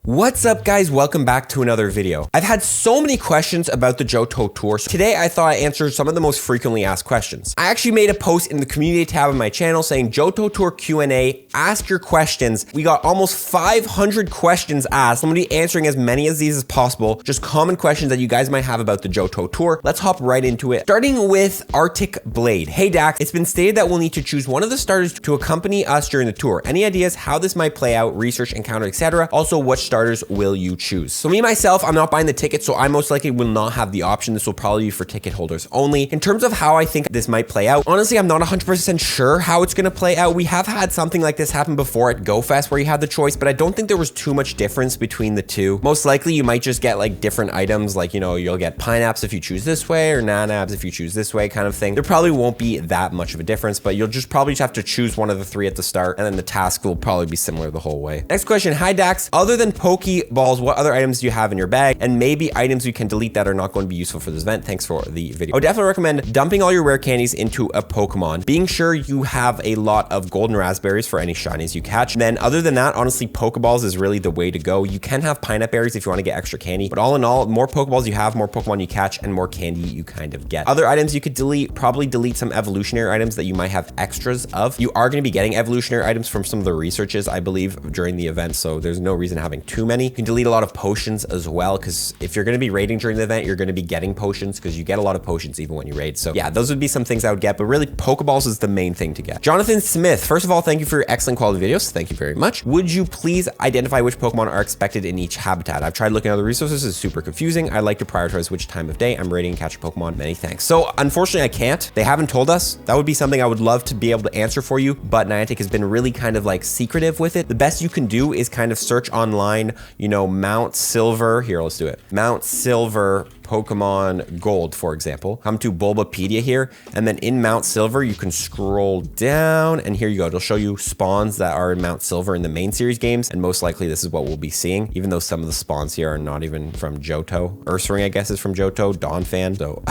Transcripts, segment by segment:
What's up guys, welcome back to another video. I've had so many questions about the JOHTO Tour, so today I thought I'd answer some of the most frequently asked questions. I actually made a post in the community tab of my channel saying JOHTO Tour Q&A, ask your questions. We got almost 500 questions asked. I'm gonna be answering as many of these as possible, just common questions that you guys might have about the JOHTO Tour. Let's hop right into it. Starting with Arctic Blade. Hey Dax, it's been stated that we'll need to choose one of the starters to accompany us during the tour. Any ideas how this might play out, research, encounter, etc.? Also, what starters will you choose? So me, myself, I'm not buying the ticket, so I most likely will not have the option. This will probably be for ticket holders only. In terms of how I think this might play out, honestly, I'm not 100% sure how it's gonna play out. We have had something like this happen before at GoFest where you had the choice, but I don't think there was too much difference between the two. Most likely you might just get like different items, like, you know, you'll get pineapples if you choose this way or nanabs if you choose this way kind of thing. There probably won't be that much of a difference, but you'll just probably just have to choose one of the three at the start, and then the task will probably be similar the whole way. Next question, hi Dax, other than Pokeballs, what other items do you have in your bag? And maybe items you can delete that are not going to be useful for this event. Thanks for the video. I would definitely recommend dumping all your rare candies into a Pokemon, being sure you have a lot of golden raspberries for any shinies you catch. And then other than that, honestly, Pokeballs is really the way to go. You can have pineapple berries if you want to get extra candy, but all in all, more Pokeballs you have, more Pokemon you catch, and more candy you kind of get. Other items you could delete, probably delete some evolutionary items that you might have extras of. You are going to be getting evolutionary items from some of the researches, I believe, during the event, so there's no reason having too many. You can delete a lot of potions as well, because if you're going to be raiding during the event, you're going to be getting potions, because you get a lot of potions even when you raid. So yeah, those would be some things I would get, but really Pokeballs is the main thing to get. Jonathan Smith, first of all, thank you for your excellent quality videos. Thank you very much. Would you please identify which Pokemon are expected in each habitat? I've tried looking at the resources, it's super confusing. I like to prioritize which time of day I'm raiding and catch a Pokemon. Many thanks. So unfortunately I can't. They haven't told us. That would be something I would love to be able to answer for you, but Niantic has been really kind of like secretive with it. The best you can do is kind of search online, you know, Mount Silver. Here, let's do it. Mount Silver Pokemon Gold, for example. Come to Bulbapedia here, and then in Mount Silver, you can scroll down, and here you go. It'll show you spawns that are in Mount Silver in the main series games, and most likely this is what we'll be seeing, even though some of the spawns here are not even from Johto. Ursaring, I guess, is from Johto, Donphan. So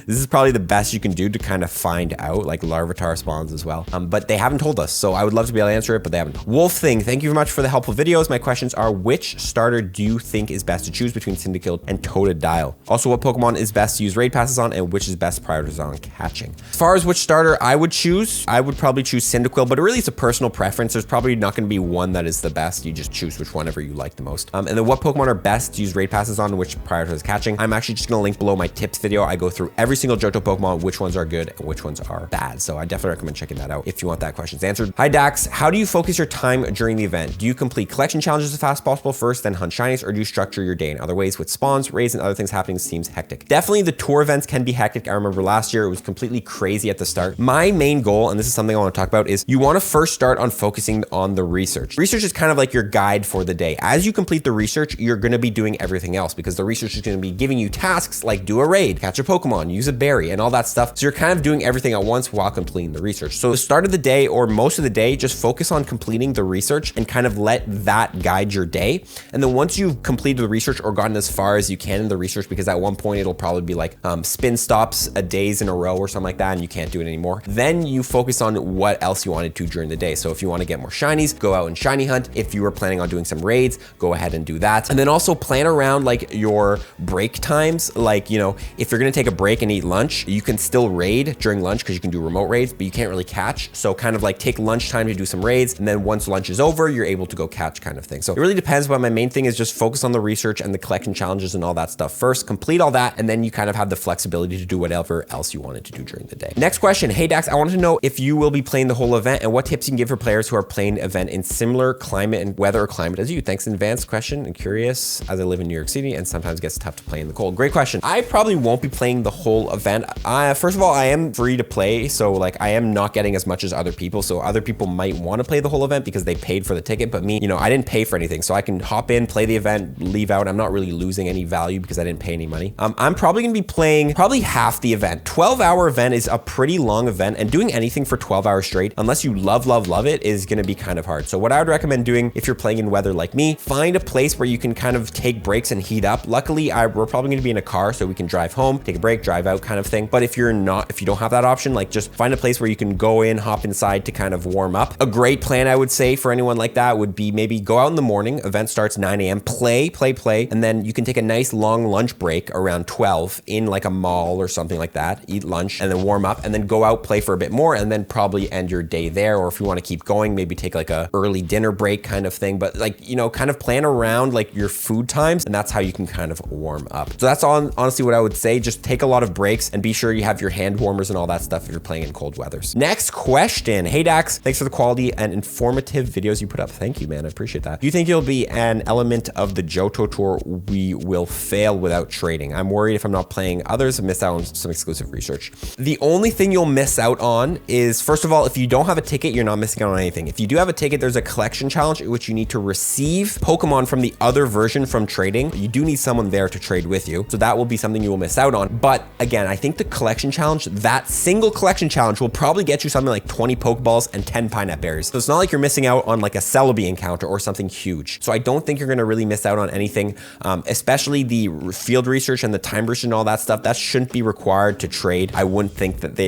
this is probably the best you can do to kind of find out, like Larvitar spawns as well. But they haven't told us, so I would love to be able to answer it, but they haven't. Wolf Thing, thank you very much for the helpful videos. My questions are, which starter do you think is best to choose between Cyndaquil and Totodile? Also, what Pokemon is best to use raid passes on, and which is best prioritized on catching? As far as which starter I would choose, I would probably choose Cyndaquil, but it really is a personal preference. There's probably not going to be one that is the best. You just choose which whenever you like the most. And then what Pokemon are best to use raid passes on, and which prioritize catching? I'm actually just going to link below my tips video. I go through every single Johto Pokemon, which ones are good and which ones are bad. So I definitely recommend checking that out if you want that question answered. Hi Dax, how do you focus your time during the event? Do you complete collection challenges as fast as possible first, then hunt shinies, or do you structure your day in other ways with spawns, raids, and other things happening? Seems hectic. Definitely the tour events can be hectic. I remember last year it was completely crazy at the start. My main goal, and this is something I want to talk about, is you want to first start on focusing on the research. Research is kind of like your guide for the day. As you complete the research, you're going to be doing everything else, because the research is going to be giving you tasks like do a raid, catch a Pokemon, use a berry, and all that stuff. So you're kind of doing everything at once while completing the research. So the start of the day or most of the day, just focus on completing the research and kind of let that guide your day. And then once you've completed the research or gotten as far as you can in the research, because at one point it'll probably be like spin stops a days in a row or something like that, and you can't do it anymore, then you focus on what else you want to do during the day. So if you want to get more shinies, go out and shiny hunt. If you were planning on doing some raids, go ahead and do that. And then also plan around like your break times. Like, you know, if you're going to take a break and eat lunch, you can still raid during lunch because you can do remote raids, but you can't really catch. So kind of like take lunchtime to do some raids, and then once lunch is over, you're able to go catch kind of thing. So it really depends, but my main thing is just focus on the research and the collection challenges and all that stuff first, complete all that, and then you kind of have the flexibility to do whatever else you wanted to do during the day. Next question. Hey Dax, I wanted to know if you will be playing the whole event and what tips you can give for players who are playing the event in similar climate and weather or climate as you. Thanks in advance. Question. I'm curious as I live in New York City and sometimes gets tough to play in the cold. Great question. I probably won't be playing the whole event. First of all, I am free to play, so like I am not getting as much as other people. So other people might want to play the whole event because they paid for the ticket, but me, you know, I didn't pay for anything, so I can hop in, play the event, leave out. I'm not really losing any value because I didn't pay any money. money. I'm probably gonna be playing probably half the event. 12-hour event is a pretty long event, and doing anything for 12 hours straight, unless you love it, is gonna be kind of hard. So what I would recommend doing if you're playing in weather like me, find a place where you can kind of take breaks and heat up. Luckily, we're probably gonna be in a car, so we can drive home, take a break, drive out kind of thing. But if you don't have that option, like just find a place where you can go in, hop inside to kind of warm up. A great plan, I would say, for anyone like that would be maybe go out in the morning, event starts 9 a.m., play, and then you can take a nice long lunch break around 12 in like a mall or something like that, eat lunch and then warm up, and then go out, play for a bit more, and then probably end your day there. Or if you want to keep going, maybe take like a early dinner break kind of thing. But like, you know, kind of plan around like your food times, and that's how you can kind of warm up. So that's honestly what I would say. Just take a lot of breaks and be sure you have your hand warmers and all that stuff if you're playing in cold weathers. Next question. Hey Dax, thanks for the quality and informative videos you put up. Thank you, man. I appreciate that. Do you think you'll be an element of the JOHTO Tour we will fail without trading? I'm worried if I'm not playing others, I miss out on some exclusive research. The only thing you'll miss out on is, first of all, if you don't have a ticket, you're not missing out on anything. If you do have a ticket, there's a collection challenge in which you need to receive Pokemon from the other version from trading. You do need someone there to trade with you. So that will be something you will miss out on. But again, I think the collection challenge, that single collection challenge will probably get you something like 20 Pokeballs and 10 Pineapple Berries. So it's not like you're missing out on like a Celebi encounter or something huge. So I don't think you're gonna really miss out on anything, especially the field research and the time research and all that stuff. That shouldn't be required to trade. I wouldn't think that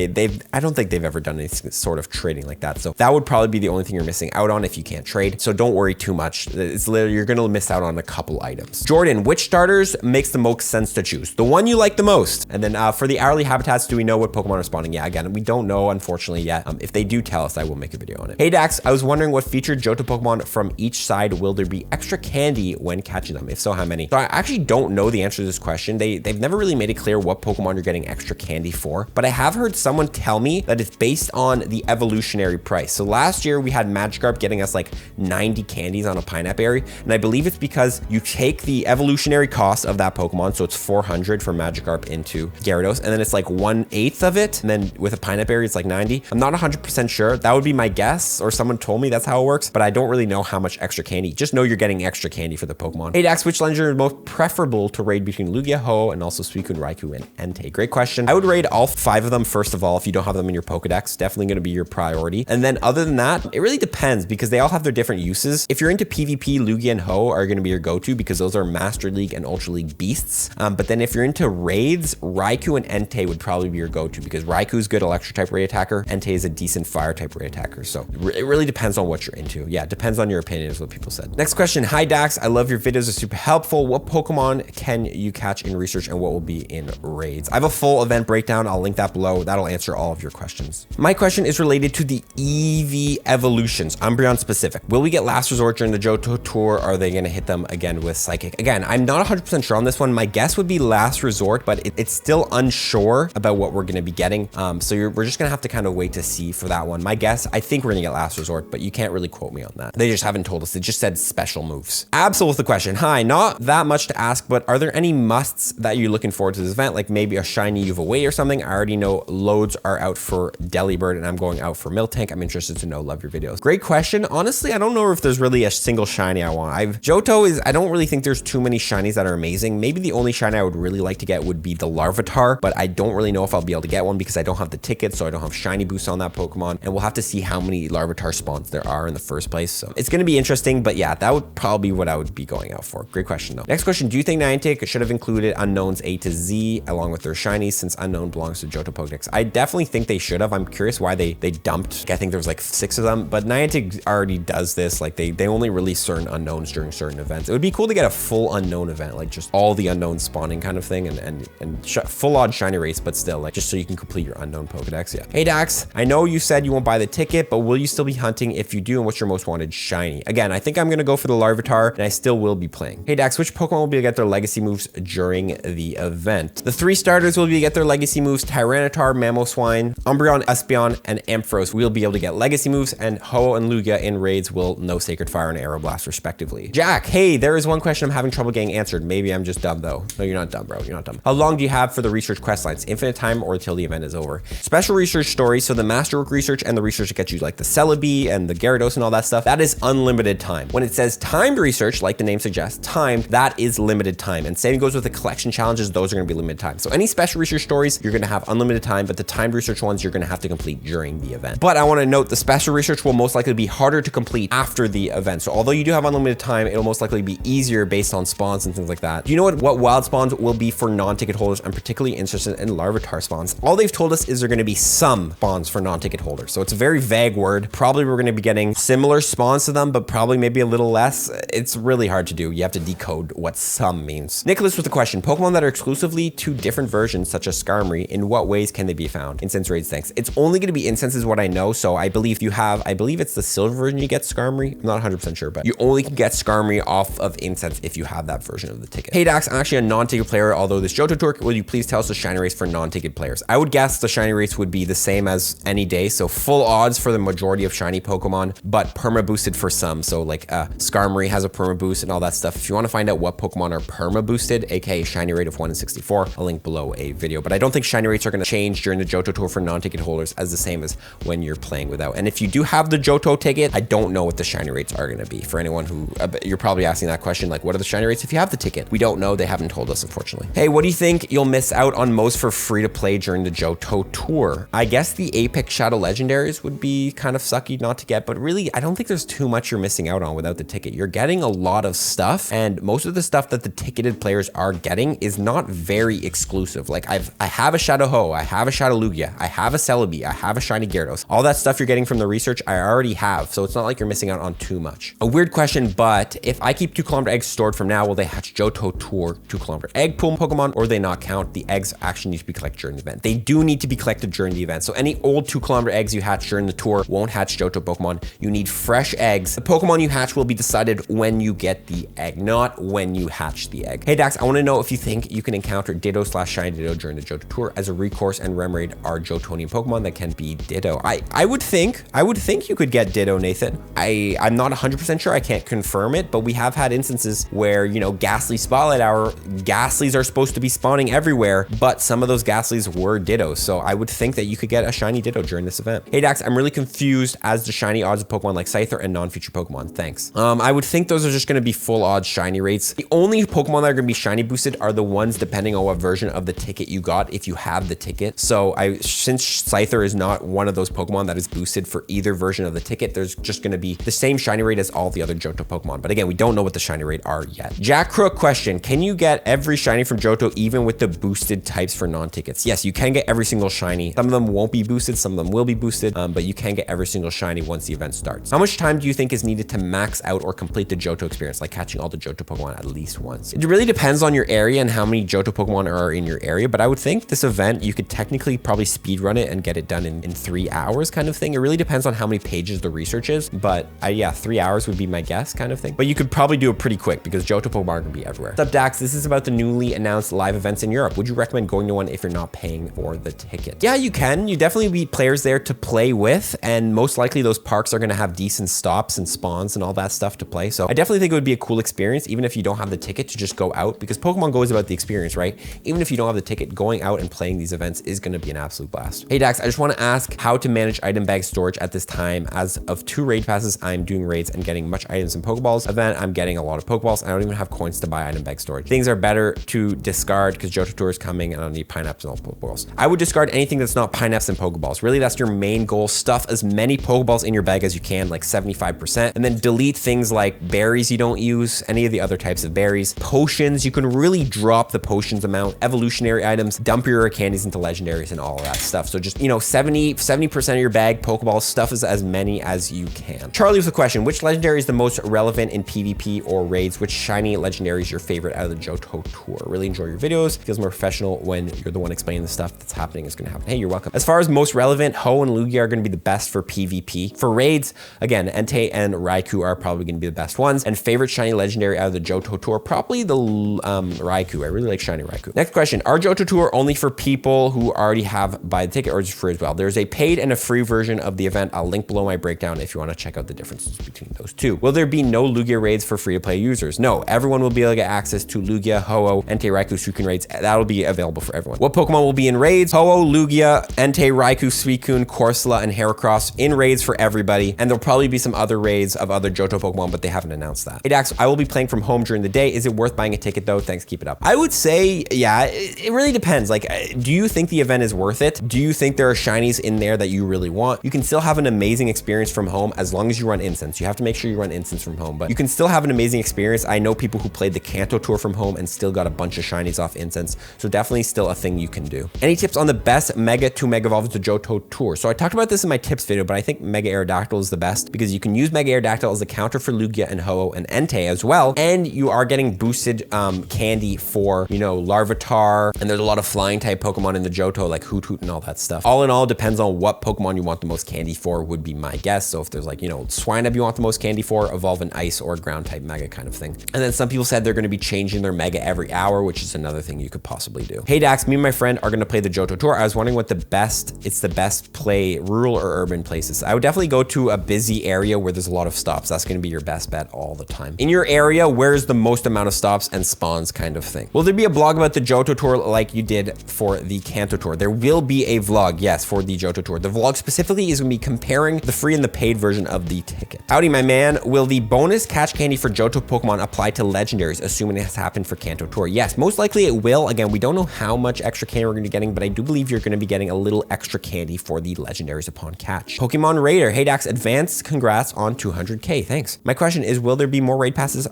I don't think they've ever done any sort of trading like that. So that would probably be the only thing you're missing out on if you can't trade. So don't worry too much. It's literally, you're gonna miss out on a couple items. Jordan, which starters makes the most sense to choose? The one you like the most. And then for the hourly habitats, do we know what Pokemon are spawning? Yeah, again, we don't know, unfortunately, yet. If they do tell us, I will make a video on it. Hey Dax, I was wondering what featured Johto Pokemon from each side. Will there be extra candy when catching them? If so, how many? So I actually don't know the answer to this question. They've never really made it clear what Pokemon you're getting extra candy for, but I have heard someone tell me that it's based on the evolutionary price. So last year we had Magikarp getting us like 90 candies on a Pineapple Berry, and I believe it's because you take the evolutionary cost of that Pokemon, so it's 400 for Magikarp into Gyarados, and then it's like 1/8 of it, and then with a Pineapple Berry it's like 90. I'm not 100% sure. That would be my guess, or someone told me that's how it works, but I don't really know how much extra candy. Just know you're getting extra candy for the Pokemon. Hey Dax, which legend is most preferable to raid between Lugia, Ho, and also Suicune, Raikou, and Entei? Great question. I would raid all 5 of them first of all if you don't have them in your Pokedex. Definitely going to be your priority. And then other than that, it really depends because they all have their different uses. If you're into PvP, Lugia and Ho are going to be your go-to because those are Master League and Ultra League beasts. But then if you're into raids, Raikou and Entei would probably be your go-to because Raikou is good electric type raid attacker. Entei is a decent fire type raid attacker. So it really depends on what you're into. Yeah, it depends on your opinion is what people said. Next question. Hi Dax, I love your videos. They're super helpful. What Pokemon can you catch in research and what will be in raids? I have a full event breakdown. I'll link that below. That'll answer all of your questions. My question is related to the EV evolutions, Umbreon specific. Will we get Last Resort during the Johto Tour? Or are they going to hit them again with Psychic? Again, I'm not 100% sure on this one. My guess would be Last Resort, but it's still unsure about what we're going to be getting. So we're just going to have to kind of wait to see for that one. My guess, I think we're going to get Last Resort, but you can't really quote me on that. They just haven't told us. They just said special moves. Absol with the question. Hi, not that much to ask, but are there any musts that you're looking forward to this event? Like maybe a shiny you've away or something? I already know loads are out for Delibird and I'm going out for Miltank. I'm interested to know. Love your videos. Great question. Honestly, I don't know if there's really a single shiny I want. Johto is, I don't really think there's too many shinies that are amazing. Maybe the only shiny I would really like to get would be the Larvitar, but I don't really know if I'll be able to get one because I don't have the ticket, so I don't have shiny boosts on that Pokemon, and we'll have to see how many Larvitar spawns there are in the first place. So it's going to be interesting, but yeah, that would probably be what I would be going out for. Great question though. Next question. Do you think Niantic should have included unknowns A to Z along with their shinies since unknown belongs to Johto Pokedex? I definitely think they should have. I'm curious why they dumped, I think there was like 6 of them, but Niantic already does this. Like they only release certain unknowns during certain events. It would be cool to get a full unknown event, like just all the unknowns spawning kind of thing, and full on shiny race, but still like just so you can complete your unknown Pokedex. Yeah. Hey Dax, I know you said you won't buy the ticket, but will you still be hunting? If you do, and what's your most wanted shiny? Again, I think I'm gonna go for the Larvitar, and I still will be playing. Hey Dax, which Pokemon will be able to get their legacy moves during the event? The 3 starters will be able to get their legacy moves. Tyranitar, Mamoswine, Umbreon, Espeon, and Ampharos will be able to get legacy moves, and Ho and Lugia in raids will know Sacred Fire and Aeroblast respectively. Jack, hey, there is one question I'm having trouble getting answered. Maybe I'm just dumb though. No, you're not dumb, bro. You're not dumb. How long do you have for the research quest lines? Infinite time or until the event is over? Special research stories, so the masterwork research and the research that gets you like the Celebi and the Gyarados and all that stuff, that is unlimited time. When it says timed research, like the name suggests, timed, that is limited time. And same goes with the collection challenges, those are gonna be limited time. So any special research stories, you're gonna have unlimited time, but the timed research ones, you're gonna have to complete during the event. But I wanna note the special research will most likely be harder to complete after the event. So although you do have unlimited time, it'll most likely be easier based on spawns and things like that. Do you know what wild spawns will be for non-ticket holders? I'm particularly interested in Larvitar spawns. All they've told us is they're gonna be some spawns for non-ticket holders. So it's a very vague word. Probably we're gonna be getting similar spawns to them, but probably maybe a little less. It's really hard to do. You have to decode what some means. Nicholas with the question, Pokemon that are exclusively to different versions, such as Skarmory, in what ways can they be found? Incense raids, thanks. It's only gonna be incense is what I know. So I believe I believe it's the silver version you get Skarmory. I'm not 100% sure, but you only can get Skarmory off of incense if you have that version of the ticket. Hey Dax, I'm actually a non-ticket player, although this Johto Tour, will you please tell us the shiny rates for non-ticket players? I would guess the shiny rates would be the same as any day. So full odds for the majority of shiny Pokemon, but perma boosted for some. So like Skarmory has a perma boost and all that stuff. If you want to find out what Pokemon are perma boosted, aka shiny rate of 1 in 64, I'll link below a video. But I don't think shiny rates are going to change during the Johto Tour for non-ticket holders as the same as when you're playing without. And if you do have the Johto ticket, I don't know what the shiny rates are going to be. For anyone who, you're probably asking that question, like what are the shiny rates if you have the ticket? We don't know. They haven't told us, unfortunately. Hey, what do you think you'll miss out on most for free to play during the Johto Tour? I guess the Apex Shadow Legendaries would be kind of sucky not to get, but really, I don't think there's too much you're missing out on without the ticket. You're getting a lot of stuff, and most of the stuff that the ticketed players are getting is not very exclusive. Like I have a Shadow Ho, I have a Shadow Lugia, I have a Celebi, I have a Shiny Gyarados. All that stuff you're getting from the research, I already have, so it's not like you're missing out on too much. A weird question, but if I keep 2km eggs stored from now, will they hatch Johto Tour 2km egg pool Pokemon, or do they not count? The eggs actually need to be collected during the event. They do need to be collected during the event. So any old 2km eggs you hatch during the tour won't hatch Johto Pokemon. You need fresh eggs. The Pokemon you hatch will be decided when you get the egg, not when you hatch the egg. Hey Dax, I want to know if you think you can encounter Ditto / Shiny Ditto during the Johto Tour, as a Recourse and Remoraid are Johtonian Pokemon that can be Ditto. I would think you could get Ditto, Nathan. I'm not 100% sure. I can't confirm it, but we have had instances where, you know, Ghastly Spotlight Hour, Ghastlies are supposed to be spawning everywhere, but some of those Ghastlies were Dittos. So I would think that you could get a shiny Ditto during this event. Hey Dax, I'm really confused as to shiny odds of Pokemon like Scyther and non-future Pokemon. Thanks. I would think those are just going to be full odds shiny rates. The only Pokemon that are going to be shiny boosted are the ones depending on what version of the ticket you got, if you have the ticket. So since Scyther is not one of those Pokemon that is boosted for either version of the ticket, there's just going to be the same shiny rate as all the other Johto Pokemon. But again, we don't know what the shiny rate are yet. Jack Crook question, can you get every shiny from Johto even with the boosted types for non-tickets? Yes, you can get every single shiny. Some of them won't be boosted, some of them will be boosted, but you can get every single shiny once the event starts. How much time do you think is needed to max out or complete the Johto experience, like catching all the Johto Pokemon at least once? It really depends on your area and how many Johto Pokemon are in your area, but I would think this event, you could technically probably speed run it and get it done in 3 hours kind of thing. It really depends on how many pages the research is, but yeah, 3 hours would be my guess kind of thing. But you could probably do it pretty quick because Johto Pokemon are gonna be everywhere. What's up, Dax? This is about the newly announced live events in Europe. Would you recommend going to one if you're not paying for the ticket? Yeah, you can. You definitely meet players there to play with, and most likely those parks are gonna have decent stops and spawns and all that stuff to play. So I definitely think it would be a cool experience, even if you don't have the ticket, to just go out, because Pokemon Go is about the experience, right? Even if you don't have the ticket, going out and playing these events is gonna be an absolute blast. Hey Dax, I just wanna ask how to manage item bag storage at this time. As of 2 raid passes, I'm doing raids and getting much items in Pokeballs. Event, I'm getting a lot of Pokeballs. I don't even have coins to buy item bag storage. Things are better to discard because Johto Tour is coming and I don't need pineapples and all Pokeballs. I would discard anything that's not pineapples and Pokeballs. Really, that's your main goal. Stuff as many Pokeballs in your bag as you can, like 75%, and then delete things like berries you don't use, any of the other types of berries. Potions, you can really drop the potions amount. Evolutionary items, dump your candies into legendaries and all of that stuff. So just, you know, 70% of your bag, Pokeballs, stuff is as many as you can. Charlie with a question, which legendary is the most relevant in PvP or raids? Which shiny legendary is your favorite out of the Johto Tour? Really enjoy your videos. Feels more professional when you're the one explaining the stuff that's happening is going to happen. Hey, you're welcome. As far as most relevant, Ho and Lugia are going to be the best for PvP. For raids, again, Entei and Raikou are probably going to be the best ones. And favorite shiny legendary out of the Johto Tour, probably the Raikou. I really like shiny Raikou. Next question, are Johto Tour only for people who already have buy the ticket, or is it free as well? There's a paid and a free version of the event. I'll link below my breakdown if you want to check out the differences between those two. Will there be no Lugia raids for free to play users? No, everyone will be able to get access to Lugia, Ho-Oh, Entei, Raikou, Suicune raids. That'll be available for everyone. What Pokemon will be in raids? Ho-Oh, Lugia, Entei, Raikou, Suicune, Corsola, and Heracross in raids for everybody. And there'll probably be some other raids of other Johto Pokemon, but they haven't announced that. Hey Dax, I will be playing from home during the day. Is it worth buying a ticket though? Thanks. keep it up. I would say, yeah, it really depends. Like, do you think the event is worth it? Do you think there are shinies in there that you really want? You can still have an amazing experience from home as long as you run incense. You have to make sure you run incense from home, but you can still have an amazing experience. I know people who played the Kanto tour from home and still got a bunch of shinies off incense. So definitely still a thing you can do. Any tips on the best Mega to Mega Evolve the Johto tour? So I talked about this in my tips video, but I think Mega Aerodactyl is the best because you can use Mega Aerodactyl as a counter for Lugia and Ho-Oh and Entei as well. And you are getting boosted candy for, you know, Larvitar. And there's a lot of flying type Pokemon in the Johto like Hoot Hoot and all that stuff. All in all, depends on what Pokemon you want the most candy for would be my guess. So if there's like, you know, Swinub you want the most candy for, evolve an ice or ground type Mega kind of thing. And then some people said they're going to be changing their Mega every hour, which is another thing you could possibly do. Hey Dax, me and my friend are going to play the Johto tour. I was wondering what the best play, rural or urban places. I would definitely go to a busy area where there's a lot of stops. That's going to be your best bet all the time. In your area, where's the most amount of stops and spawns kind of thing? Will there be a vlog about the Johto tour like you did for the Kanto tour? There will be a vlog, yes, for the Johto tour. The vlog specifically is going to be comparing the free and the paid version of the ticket. Howdy, my man. Will the bonus catch candy for Johto Pokemon apply to legendaries, assuming it has happened for Kanto tour? Yes, most likely it will. Again, we don't know how much extra candy we're going to be getting, but I do believe you're going to be getting a little extra candy for the legendaries upon catch. Pokemon Raider. Hey Dax, advanced congrats on 200K. Thanks. My question is, will there be more raid passes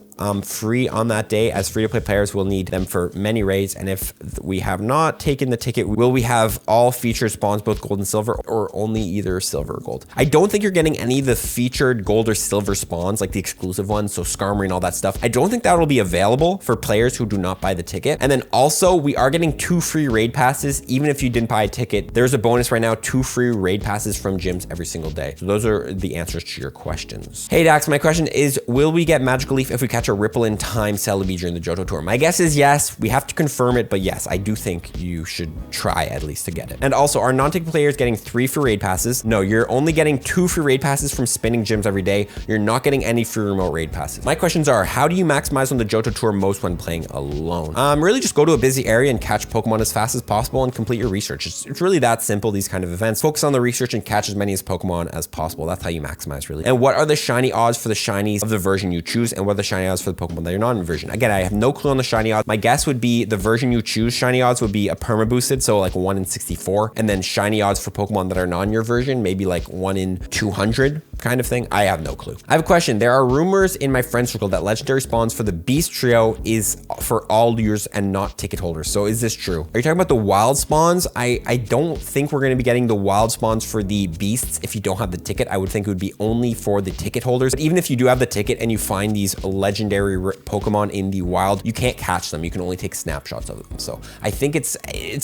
free on that day, as free-to-play players will need them for many raids? And if we have not taken the ticket, will we have all featured spawns, both gold and silver, or only either silver or gold? I don't think you're getting any of the featured gold or silver spawns, like the exclusive ones, so Skarmory and all that stuff. I don't think that will be available for players who do not buy the ticket. And then also, we are getting 2 free raid passes, even if you didn't buy a ticket. There's a bonus right now, 2 free raid passes from gyms every single day. So those are the answers to your questions. Hey Dax, my question is, will we get Magical Leaf if we catch a Ripple in Time Celebi during the Johto tour? My guess is yes. We have to confirm it, but yes, I do think you should try at least to get it. And also, are non-ticket players getting 3 free raid passes? No, you're only getting 2 free raid passes from spinning gyms every day. You're not getting any free remote raid passes. My questions are, how do you maximize on the Johto tour most when playing alone? Really just go to a busy area and catch Pokemon as fast as possible and complete your research. It's really that simple, these kind of events. Focus on the research and catch as many as Pokemon as possible. That's how you maximize, really. And what are the shiny odds for the shinies of the version you choose, and what are the shiny odds for the Pokemon that you're not in version? Again, I have no clue on the shiny odds. My guess would be the version you choose shiny odds would be a perma boosted, so like 1 in 64, and then shiny odds for Pokemon that are not in your version, maybe like 1 in 200 kind of thing. I have no clue. I have a question. There are rumors in my friend circle that legendary spawns for the Beast Trio is for all users and not ticket holders. So is this true? Are you talking about the wild spawns? I don't think we're going to be getting the wild spawns for the beasts if you don't have the ticket. I would think it would be only for the ticket holders. But even if you do have the ticket and you find these legendary Pokemon in the wild, you can't catch them. You can only take snapshots of them. So I think it's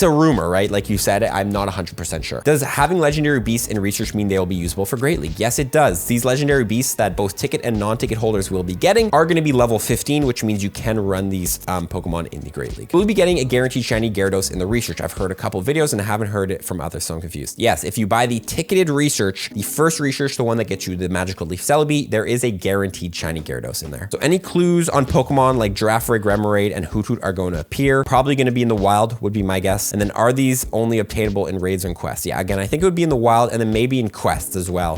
a rumor, right? Like you said, I'm not 100% sure. Does having legendary beasts in research mean they will be usable for Great League? Yes, it does. These legendary beasts that both ticket and non-ticket holders will be getting are going to be level 15, which means you can run these Pokemon in the Great League. Will we be getting a guaranteed shiny Gyarados in the research? I've heard a couple of videos and I haven't heard it from others, so I'm confused. Yes, if you buy the ticketed research, the first research, the one that gets you the Magical Leaf Celebi, there is a guaranteed shiny Gyarados in there. So any clues on Pokemon like Girafarig, Remoraid, and Hoot Hoot are going to appear. Probably going to be in the wild would be my guess. And then are these only obtainable in raids and quests? Yeah, again, I think it would be in the wild and then maybe in quests as well.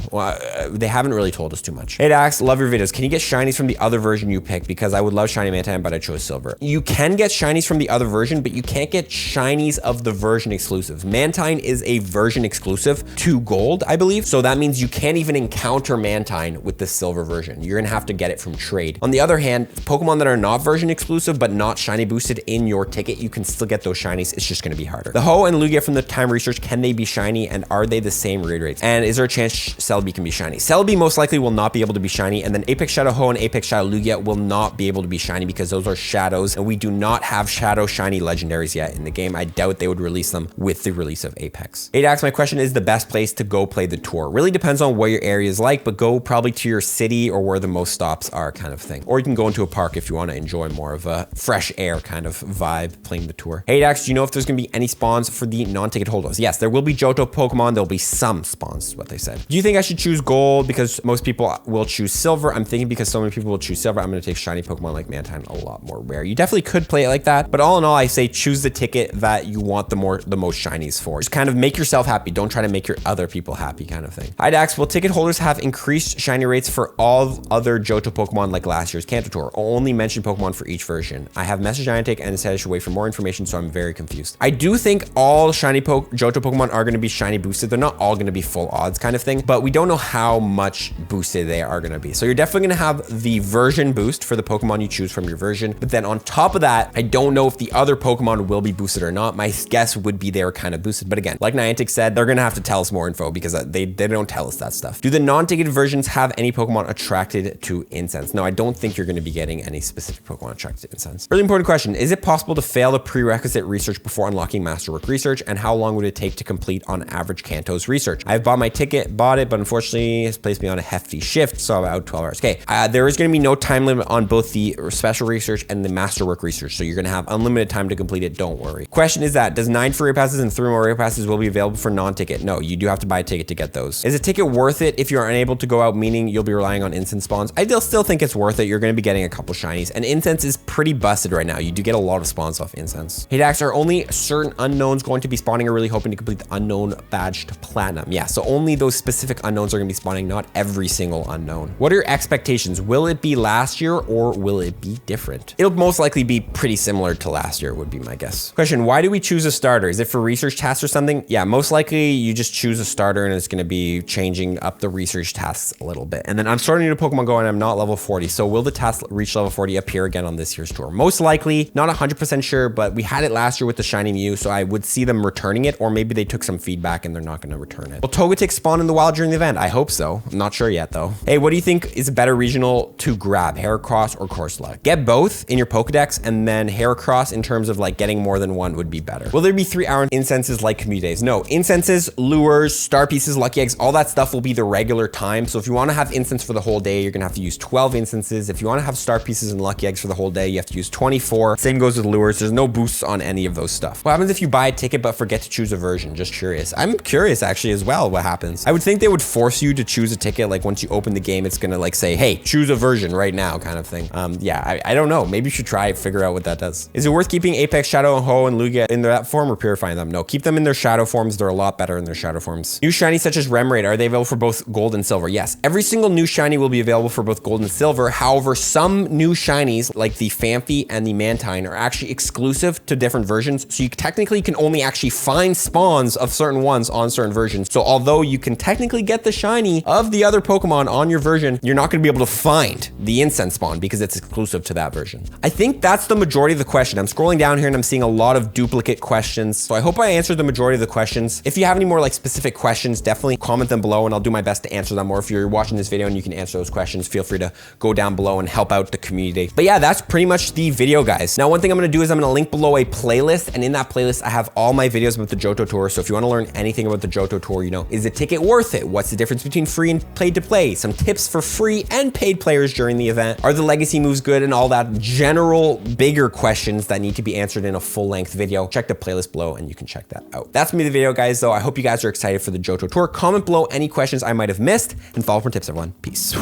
They haven't really told us too much. Hey Dax, love your videos. Can you get shinies from the other version you picked? Because I would love shiny Mantine, but I chose silver. You can get shinies from the other version, but you can't get shinies of the version exclusives. Mantine is a version exclusive to gold, I believe. So that means you can't even encounter Mantine with the silver version. You're gonna have to get it from trade. On the other hand, Pokemon that are not version exclusive, but not shiny boosted in your ticket, you can still get those shinies. It's just gonna be harder. The Ho and Lugia from the time research, can they be shiny? And are they the same raid rates? And is there a chance Celebi can be shiny? Celebi most likely will not be able to be shiny. And then Apex Shadow Ho and Apex Shadow Lugia will not be able to be shiny because those are shadows. And we do not have shadow shiny legendaries yet in the game. I doubt they would release them with the release of Apex. Hey Dax, my question is the best place to go play the tour. Really depends on what your area is like, but go probably to your city or where the most stops are kind of thing. Or you can go into a park if you want to enjoy more of a fresh air kind of vibe playing the tour. Hey Dax, do you know if there's going to be any spawns for the non-ticket holders? Yes, there will be Johto Pokemon. There'll be some spawns is what they said. Do you think I should choose gold gold because most people will choose silver. I'm thinking because so many people will choose silver, I'm going to take shiny Pokemon like Mantine a lot more rare. You definitely could play it like that, but all in all, I say choose the ticket that you want the most shinies for. Just kind of make yourself happy. Don't try to make your other people happy kind of thing. Hi Dax, will ticket holders have increased shiny rates for all other Johto Pokemon like last year's Kanto Tour? Only mention Pokemon for each version. I have messaged Niantic and said I should wait for more information, so I'm very confused. I do think all shiny Johto Pokemon are going to be shiny boosted. They're not all going to be full odds kind of thing, but we don't know how much boosted they are going to be. So you're definitely going to have the version boost for the Pokemon you choose from your version. But then on top of that, I don't know if the other Pokemon will be boosted or not. My guess would be they're kind of boosted. But again, like Niantic said, they're going to have to tell us more info because they don't tell us that stuff. Do the non-ticketed versions have any Pokemon attracted to incense? No, I don't think you're going to be getting any specific Pokemon attracted to incense. Really important question. Is it possible to fail the prerequisite research before unlocking Masterwork research? And how long would it take to complete on average Kanto's research? I've bought my ticket, bought it, but unfortunately it's placed me on a hefty shift. So about 12 hours. Okay. There is going to be no time limit on both the special research and the Masterwork research. So you're going to have unlimited time to complete it. Don't worry. Question is that does 9 free passes and 3 more rare passes will be available for non-ticket? No, you do have to buy a ticket to get those. Is a ticket worth it if you're unable to go out, meaning you'll be relying on incense spawns? I still think it's worth it. You're going to be getting a couple shinies, and incense is pretty busted right now. You do get a lot of spawns off incense. Hey Dax, are only certain unknowns going to be spawning, or really hoping to complete the unknown badge to platinum? Yeah, so only those specific unknowns are going to be spawning, not every single unknown. What are your expectations? Will it be last year or will it be different? It'll most likely be pretty similar to last year would be my guess. Question, why do we choose a starter? Is it for research tasks or something? Yeah, most likely you just choose a starter and it's going to be changing up the research tasks a little bit. And then I'm starting a Pokemon Go and I'm not level 40. So will the task reach level 40 appear again on this year's tour? Most likely, not 100% sure, but we had it last year with the shiny Mew. So I would see them returning it, or maybe they took some feedback and they're not going to return it. Will Togetic spawn in the wild during the event? I hope so. I'm not sure yet though. Hey, what do you think is a better regional to grab, Heracross or Corsola? Get both in your Pokedex, and then Heracross in terms of like getting more than one would be better. Will there be 3-hour incenses like community days? No, incenses, lures, star pieces, lucky eggs, all that stuff will be the regular time. So if you want to have incense for the whole day, you're going to have to use 12 incenses. If you want to have star pieces and lucky eggs for the whole day, you have to use 24. Same goes with lures. There's no boosts on any of those stuff. What happens if you buy a ticket but forget to choose a version? Just curious. I'm curious actually as well what happens. I would think they would force you to choose a ticket. Like once you open the game, it's going to like say, hey, choose a version right now kind of thing. Yeah, I don't know. Maybe you should try figure out what that does. Is it worth keeping Apex, Shadow, Ho, and Lugia in that form or purifying them? No, keep them in their shadow forms. They're a lot better in their shadow forms. New shinies such as Remoraid, are they available for both gold and silver? Yes, every single new shiny will be available for both gold and silver. However, some new shinies like the Phanpy and the Mantine are actually exclusive to different versions. So you technically can only actually find spawns of certain ones on certain versions. So although you can technically get the shiny of the other Pokemon on your version, you're not going to be able to find the incense spawn because it's exclusive to that version. I think that's the majority of the question. I'm scrolling down here and I'm seeing a lot of duplicate questions. So I hope I answered the majority of the questions. If you have any more like specific questions, definitely comment them below and I'll do my best to answer them. Or if you're watching this video and you can answer those questions, feel free to go down below and help out the community. But yeah, that's pretty much the video, guys. Now, one thing I'm going to do is I'm going to link below a playlist, and in that playlist, I have all my videos about the Johto Tour. So if you want to learn anything about the Johto Tour, you know, is the ticket worth it? What's the difference between free and paid to play? Some tips for free and paid players during the event. Are the legacy moves good? And all that general bigger questions that need to be answered in a full-length video. Check the playlist below and you can check that out. That's me, the video, guys, though. I hope you guys are excited for the Johto Tour. Comment below any questions I might have missed and follow for tips, everyone. Peace.